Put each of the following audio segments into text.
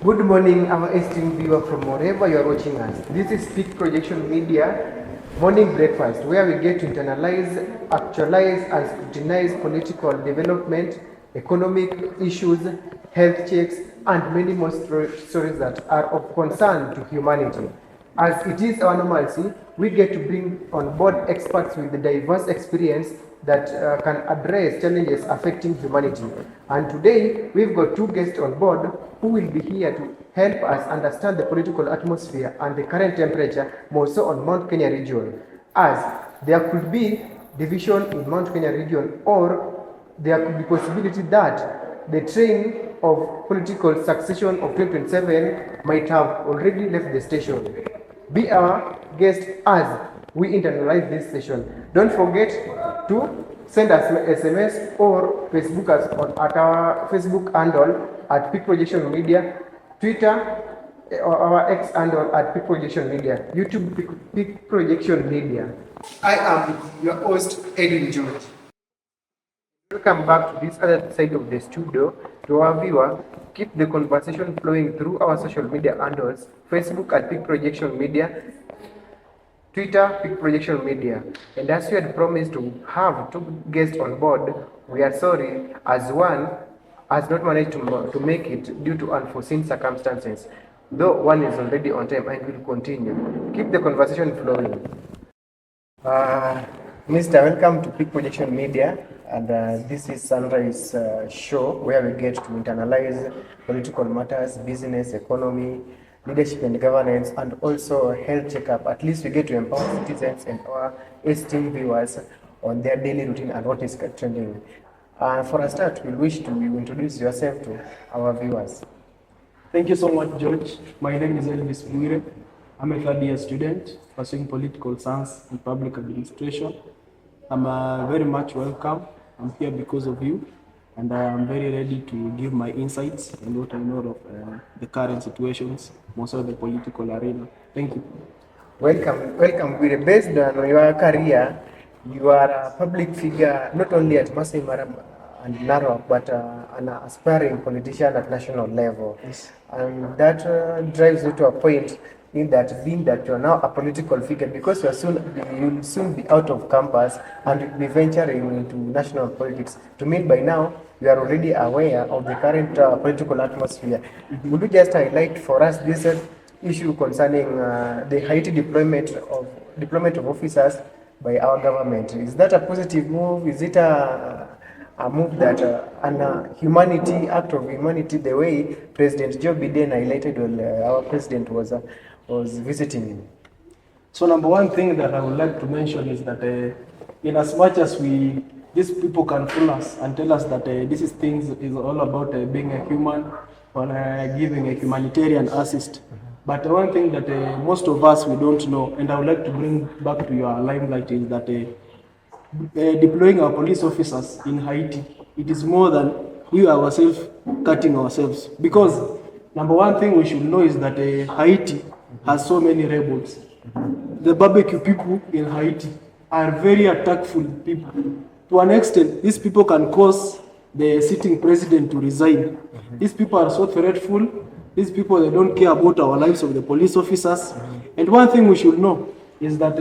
Good morning, our esteemed viewer from wherever you are watching us. This is Peak Projection Media Morning Breakfast, where we get to internalize, actualize, and scrutinize political development, economic issues, health checks, and many more stories that are of concern to humanity. As it is our normalcy, we get to bring on board experts with the diverse experience that can address challenges affecting humanity. And today, we've got two guests on board who will be here to help us understand the political atmosphere and the current temperature, more so on Mount Kenya region, as there could be division in Mount Kenya region, or there could be possibility that the train of political succession of 2027 might have already left the station. Be our guest as we internalize this session. Don't forget to send us SMS or Facebook us at our Facebook handle at Peak Projection Media, Twitter or our X handle at Peak Projection Media, YouTube Peak Projection Media. I am your host, Edwin George. Welcome back to this other side of the studio. To our viewer, keep the conversation flowing through our social media handles, Facebook at Peak Projection Media, Twitter, Peak Projection Media. And as we had promised to have two guests on board, we are sorry as one has not managed to make it due to unforeseen circumstances, though one is already on time and will continue. Keep the conversation flowing. Mr. Welcome to Peak Projection Media, and this is Sunrise show where we get to internalize political matters, business, economy, leadership and governance, and also health checkup. At least we get to empower citizens and our esteemed viewers on their daily routine and what is trending. For a start, we wish to introduce yourself to our viewers. Thank you so much, George. My name is Elvis Bwire. I'm a third-year student pursuing political science and public administration. I'm very much welcome. I'm here because of you, and I'm very ready to give my insights and what I know of the current situations, most of the political arena. Thank you. Welcome, Bwire. Based on your career, you are a public figure not only at Masai Mara and Narok, but an aspiring politician at national level. Yes. And that drives you to a point in that, being that you're now a political figure, because you'll soon be out of campus and you'll be venturing into national politics. To mean by now, you are already aware of the current political atmosphere. Mm-hmm. Would you just highlight for us this issue concerning the Haiti deployment of officers by our government? Is that a positive move? Is it a move that an humanity, act of humanity, the way President Joe Biden highlighted when our president was visiting him? So number one thing that I would like to mention is that in as much as these people can fool us and tell us that this is all about being a human or giving a humanitarian assist. But one thing that most of us we don't know, and I would like to bring back to your limelight, is that deploying our police officers in Haiti, it is more than we ourselves cutting ourselves. Because number one thing we should know is that Haiti has so many rebels. The barbecue people in Haiti are very attackful people. To an extent, these people can cause the sitting president to resign. These people are so threatful. These people, they don't care about our lives of the police officers. And one thing we should know is that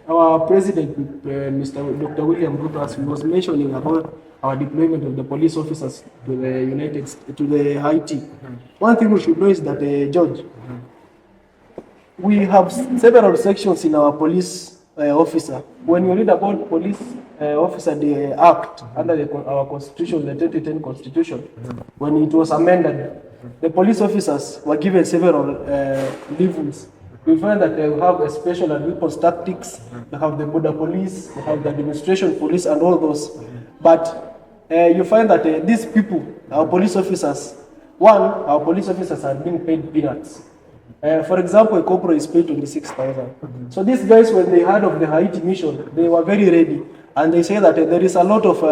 our president, Mr. Dr. William Ruto, as he was mentioning about our deployment of the police officers to the Haiti. One thing we should know is that, George, we have several sections in our police officer. When you read about police officer, the act under our constitution, the 2010 constitution, when it was amended, the police officers were given several levels. We find that they have a special and weapons tactics, they have the border police, they have the administration police and all those. But you find that these people, our police officers, our police officers are being paid peanuts. For example, a corporal is paid 26,000. So these guys, when they heard of the Haiti mission, they were very ready. And they say that there is a lot of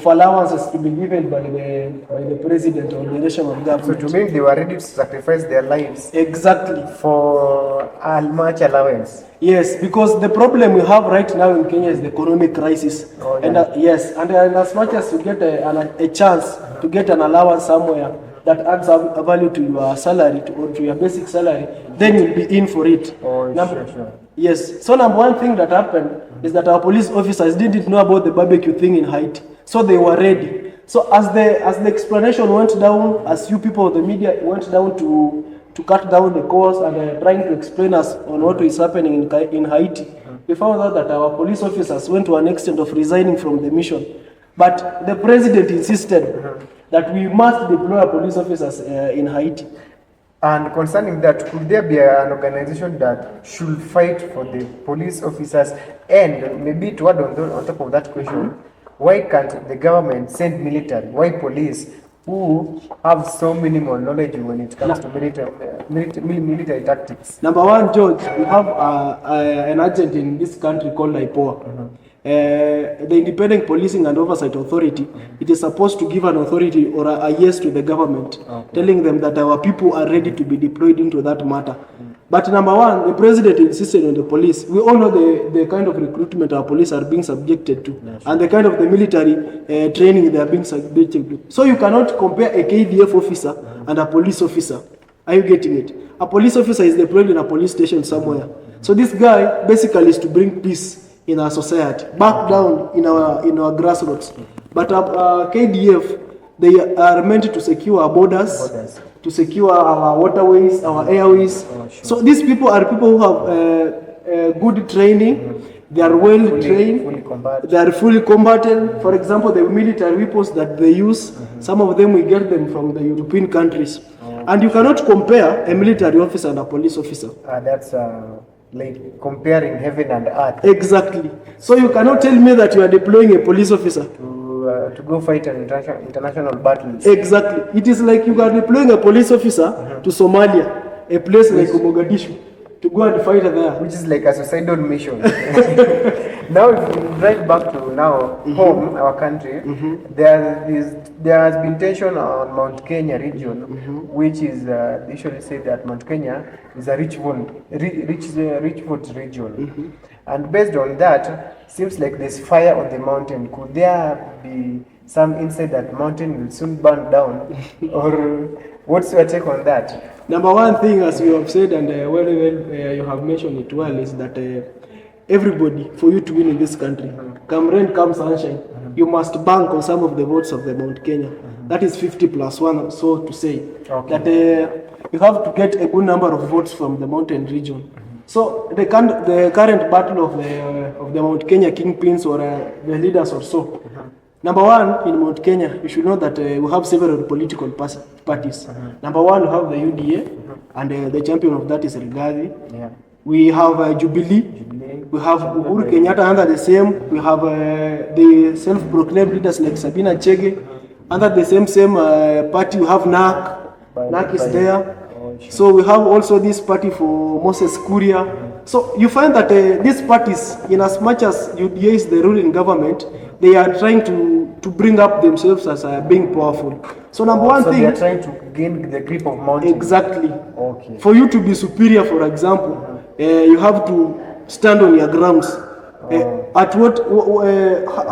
allowances to be given by the president or the national government. So to me, they were ready to sacrifice their lives. Exactly. For much allowance. Yes, because the problem we have right now in Kenya is the economic crisis. Oh, yeah. And yes, and as much as you get a chance to get an allowance somewhere, that adds a value to your salary or to your basic salary, then you'll be in for it. Oh, sure. Yes. So number one thing that happened is that our police officers didn't know about the barbecue thing in Haiti, so they were ready. So as the explanation went down, as you people of the media went down to cut down the cost and trying to explain us on what is happening in Haiti, we found out that our police officers went to an extent of resigning from the mission. But the president insisted that we must deploy our police officers in Haiti. And concerning that, could there be an organization that should fight for the police officers? And maybe to add on top of that question, why can't the government send military? Why police who have so minimal knowledge when it comes to military tactics? Number one, George, we have an agent in this country called IPOA. The Independent Policing and Oversight Authority, it is supposed to give an authority or a yes to the government, telling them that our people are ready to be deployed into that matter. But number one, the president insisted on the police. We all know the kind of recruitment our police are being subjected to, and the kind of the military training they are being subjected to. So you cannot compare a KDF officer and a police officer. Are you getting it? A police officer is deployed in a police station somewhere. So this guy basically is to bring peace in our society, back down in our grassroots. But KDF, they are meant to secure our borders, to secure our waterways, our airways. So these people are people who have good training. They are well trained. They are fully combatant. For example, the military weapons that they use, some of them we get them from the European countries. And you cannot compare a military officer and a police officer. That's like comparing heaven and earth. Exactly. So you cannot tell me that you are deploying a police officer to go fight an international battles. Exactly. It is like you are deploying a police officer to Somalia, a place like Mogadishu, to go and fight there. Which is like a suicidal mission. Now, if we drive back to home, our country, there has been tension on Mount Kenya region, which is they usually say that Mount Kenya is a rich food region, and based on that, seems like there's fire on the mountain. Could there be some insight that mountain will soon burn down, or what's your take on that? Number one thing, as you have said, and you have mentioned it well, is that everybody, for you to win in this country, come rain, come sunshine, you must bank on some of the votes of the Mount Kenya. That is 50+1, so to say. That you have to get a good number of votes from the mountain region. So the current battle of the Mount Kenya kingpins or the leaders or so. Number one, in Mount Kenya, you should know that we have several political parties. Number one, we have the UDA, and the champion of that is Rigathi. We have Jubilee. We have Uhuru Kenyatta under the same. We have the self-proclaimed leaders like Sabina Chege. Under the same party, we have NARC. NARC is there. So we have also this party for Moses Kuria. So you find that these parties, in as much as UDA is the ruling government, they are trying to bring up themselves as being powerful. So number one thing, they are trying to gain the grip of mountain. Exactly. For you to be superior, for example, you have to stand on your grounds. At what?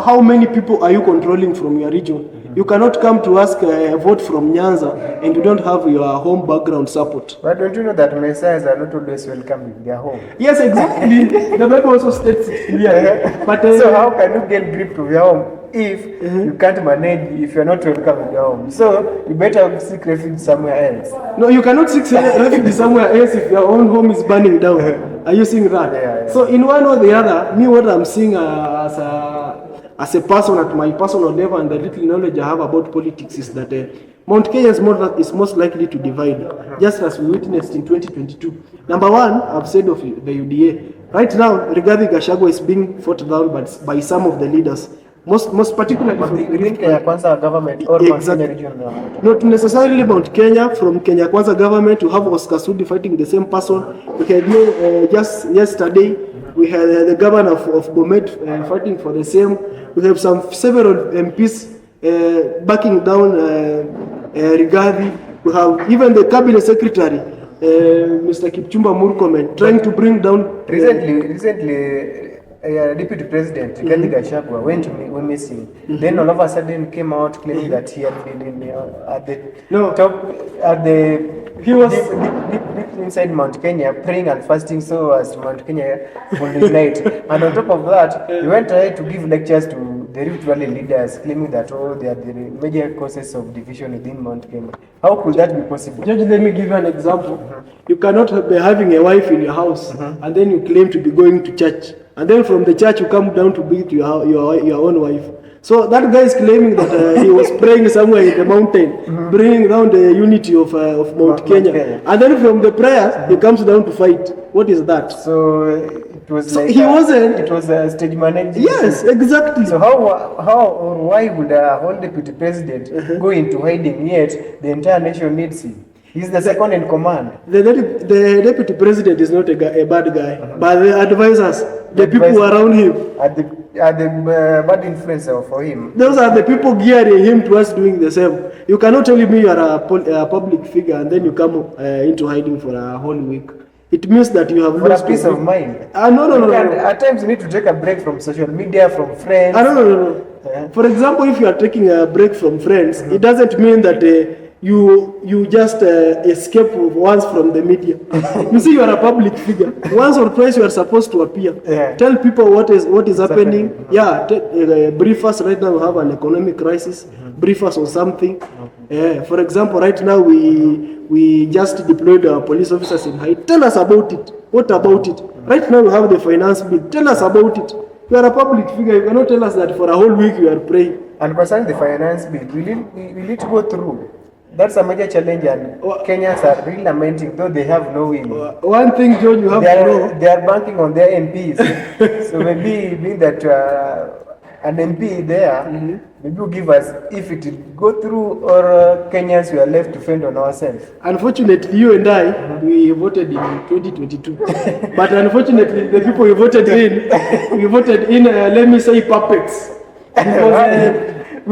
How many people are you controlling from your region? You cannot come to ask a vote from Nyanza and you don't have your home background support. But don't you know that messiahs are not always welcome in their home? Yes, exactly. The Bible also states it clearly. But so how can you get grip to your home if you can't manage, if you're not welcome in your home? So you better seek refuge somewhere else. No, you cannot seek refuge somewhere else if your own home is burning down. Are you seeing that? So in one or the other, me what I'm seeing as a person at my personal level and the little knowledge I have about politics is that Mount Kenya is most likely to divide, just as we witnessed in 2022. Number one, I've said of the UDA. Right now, Rigathi Gachagua is being fought down by some of the leaders. Most particularly from the Kenya Kwanza government or Mount Kenya region. Not necessarily Mount Kenya. From Kenya Kwanza government, we have Oscar Sudi fighting the same person. We had just yesterday, we had the governor of Bomet fighting for the same. We have several MPs backing down Rigathi. We have even the cabinet secretary, Mr. Kipchumba Murkomen, trying to bring down. Recently, Deputy President Rigathi Gachagua went missing. Then all of a sudden came out claiming that he had been in, at the top, at the He was deep inside Mount Kenya praying and fasting so as Mount Kenya would ignite. And on top of that, he went ahead to give lectures to the Rift Valley leaders, claiming that they are the major causes of division within Mount Kenya. How could that be possible? Judge, let me give you an example. You cannot be having a wife in your house and then you claim to be going to church. And then from the church you come down to be to your own wife. So that guy is claiming that he was praying somewhere in the mountain, bringing down the unity of Mount Kenya. And then from the prayers, he comes down to fight. What is that? So it was So like he wasn't. It was a stage managed. Yes, exactly. So how or why would a whole deputy president go into hiding yet the entire nation needs him? He's the second in command. The deputy president is not a bad guy, but the advisors, the people around him, are the bad influencer for him. those are the people gearing him towards doing the same. You cannot tell me you are a public figure and then you come into hiding for a whole week. It means that you have For lost a peace of mind. No. At times you need to take a break from social media, from friends. No. For example, if you are taking a break from friends, it doesn't mean that you just escape once from the media. You see, you are a public figure. Once or twice you are supposed to appear. Yeah. Tell people what is happening. Yeah, brief us. Right now we have an economic crisis. Brief us on something. For example, right now we just deployed our police officers in Haiti. Tell us about it. What about it? Right now we have the finance bill. Tell us about it. You are a public figure. You cannot tell us that for a whole week you are praying. And concerning the finance bill, we need to go through. That's a major challenge, and Kenyans are really lamenting, though they have no will. One thing, George, you have to know. They are banking on their MPs. So maybe being that an MP there, maybe will give us, if it will go through, or Kenyans we are left to fend on ourselves. Unfortunately, you and I, we voted in 2022. But unfortunately, the people we voted in, let me say, puppets. Because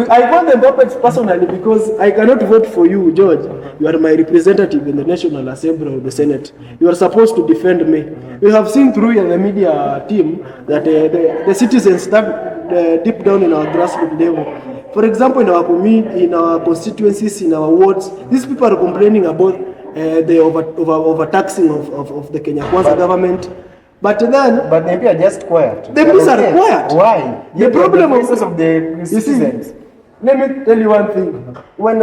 I want them puppets personally because I cannot vote for you, George. You are my representative in the National Assembly or the Senate. You are supposed to defend me. We have seen through the media team that the citizens that deep down in our grassroots level. For example, in our community, in our constituencies, in our wards, these people are complaining about the overtaxing of the Kenya Kwanza government. But the MP are just quiet. The MPs are quiet. Why? The problem of the citizens. Let me tell you one thing. When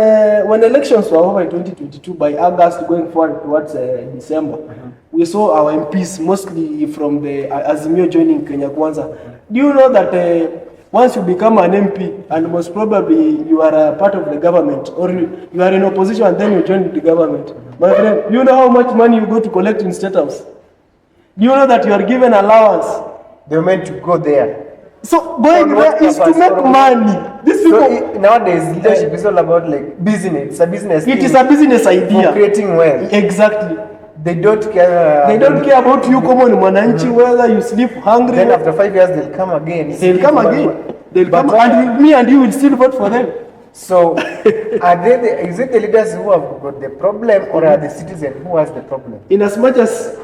elections were over in 2022, by August going forward towards December, we saw our MPs mostly from the Azimio joining Kenya Kwanza. Do you know that once you become an MP and most probably you are a part of the government or you are in opposition and then you join the government, my friend, you know how much money you go to collect in State House? Do you know that you are given allowance? They're meant to go there. So going there is to make money. These people nowadays leadership is all about like business. It's a business. It is a business idea. For creating wealth. Exactly. They don't care. They don't care about you, common mwananchi, whether you sleep hungry. Then after 5 years they'll come again. They'll come and me and you will still vote for them. So is it the leaders who have got the problem or are the citizens who has the problem? In as much as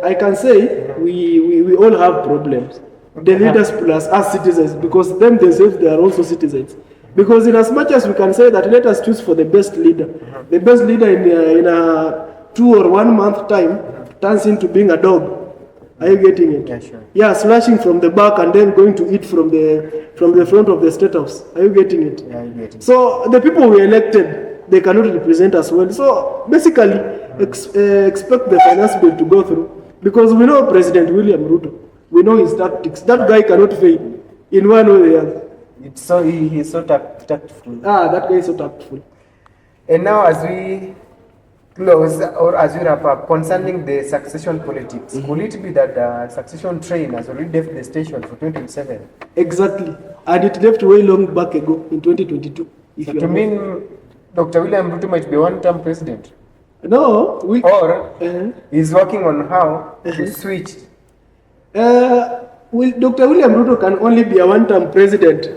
I can say we all have problems. The leaders plus us citizens, because them themselves they are also citizens. Because in as much as we can say that let us choose for the best leader, the best leader in a 2 or 1 month time turns into being a dog. Are you getting it? Yeah, sure. Yeah, slashing from the back and then going to eat from the front of the State House. Are you getting it? Yeah, I get it. So the people we elected, they cannot represent us well. So basically, expect the finance bill to go through, because we know President William Ruto. We know his tactics. That guy cannot fail in one way or the other. It's so he's so tactful. That guy is so tactful. And now as we close or as we wrap up concerning the succession politics, could it be that the succession train has already left the station for 2027? Exactly. And it left way long back ago in 2022. So to mean Dr. William Ruto might be one-term president? No. Or he's working on how to switch. Dr. William Ruto can only be a one-term president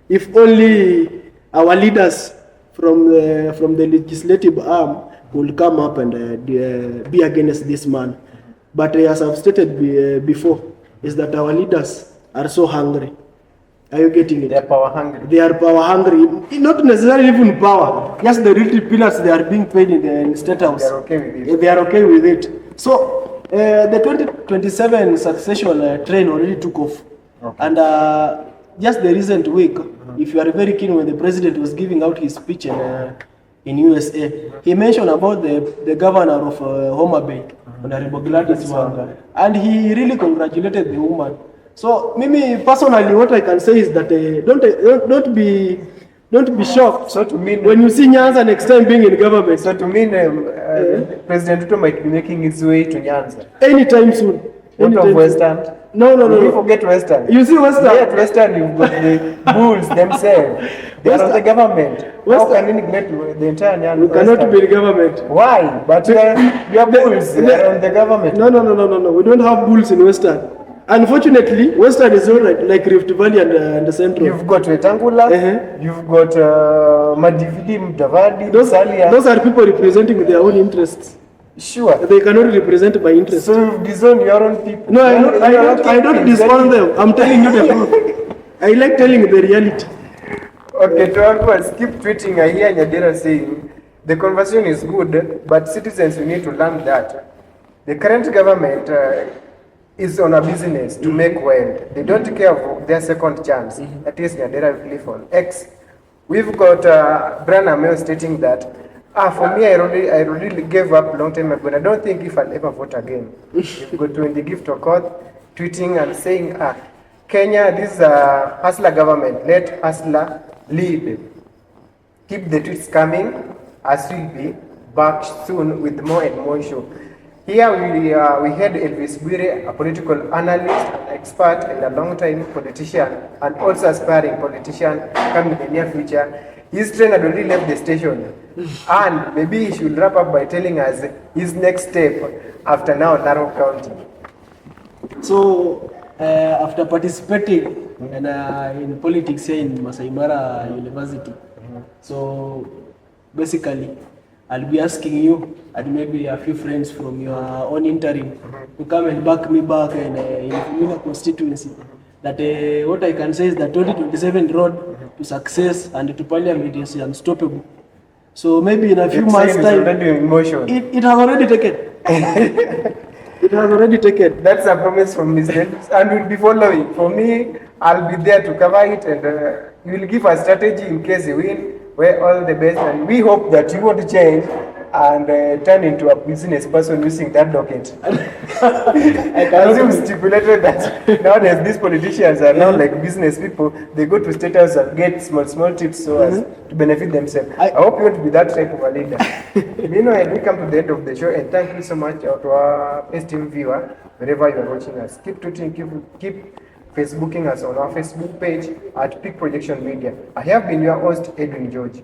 if only our leaders from the legislative arm will come up and be against this man. But as I've stated before, is that our leaders are so hungry. Are you getting it? They are power hungry. They are power hungry. Not necessarily even power. Just the little peanuts they are being paid in the State House. They are okay with it. They are okay with it. So the 2027 succession train already took off. Okay. And just the recent week, if you are very keen, when the president was giving out his speech in USA, he mentioned about the governor of Homa Bay, Honorable Gladys Wanga, and he really congratulated the woman. So, Mimi, personally, what I can say is that don't be shocked. So to me, when you see Nyanza next time being in government. So to me, President Ruto might be making his way to Nyanza. Anytime soon. Not of Western. No. You forget Western. You see Western? Yeah, at Western you've got the bulls themselves. They are on the government. How can you neglect the entire Nyanza? We cannot be in government. Why? But your bulls are on the government. No. We don't have bulls in Western. Unfortunately, Western is not like Rift Valley and the Central. You've got Wetangula, you've got Madividi, Mudavadi, Salia. Those are people representing their own interests. Sure. They cannot represent my interests. So you disown your own people. No, I don't disown them. I'm telling you the truth. I like telling the reality. Okay, to onwards, keep tweeting. I hear Nyadira saying, the conversation is good, but citizens, we need to learn that the current government is on a business to make wealth. They don't care of their second chance. That is Nyadira Cliff on X. We've got Brian Amel stating that, for me, I already gave up a long time ago, and I don't think if I'll ever vote again. You've got to in the gift of God, tweeting and saying, Kenya, this is a hustler government. Let hustler lead. Keep the tweets coming, as we'll be back soon with more and more show. Here we had Elvis Bwire, a political analyst, an expert, and a long-time politician, and also aspiring politician coming in the near future. His train had already left the station, and maybe he should wrap up by telling us his next step after now Narok County. So, after participating in politics here in Masai Mara University, so basically, I'll be asking you and maybe a few friends from your own interim to come and back me back in Mina constituency. That what I can say is that 2027 road to success and to parliament is unstoppable. So maybe in a few months' time, it has already taken. It has already taken. That's a promise from Mr. and we'll be following. For me, I'll be there to cover it, and you will give a strategy in case you win. We're all the best, and we hope that you want to change and turn into a business person using that docket. As you stipulated that nowadays these politicians are now like business people. They go to state house and get small tips so as to benefit themselves. I hope you want to be that type of a leader. Meanwhile, we come to the end of the show, and thank you so much to our esteemed viewer, wherever you are watching us. Keep tweeting, keep Facebooking us on our Facebook page at Peak Projection Media. I have been your host, Edwin George.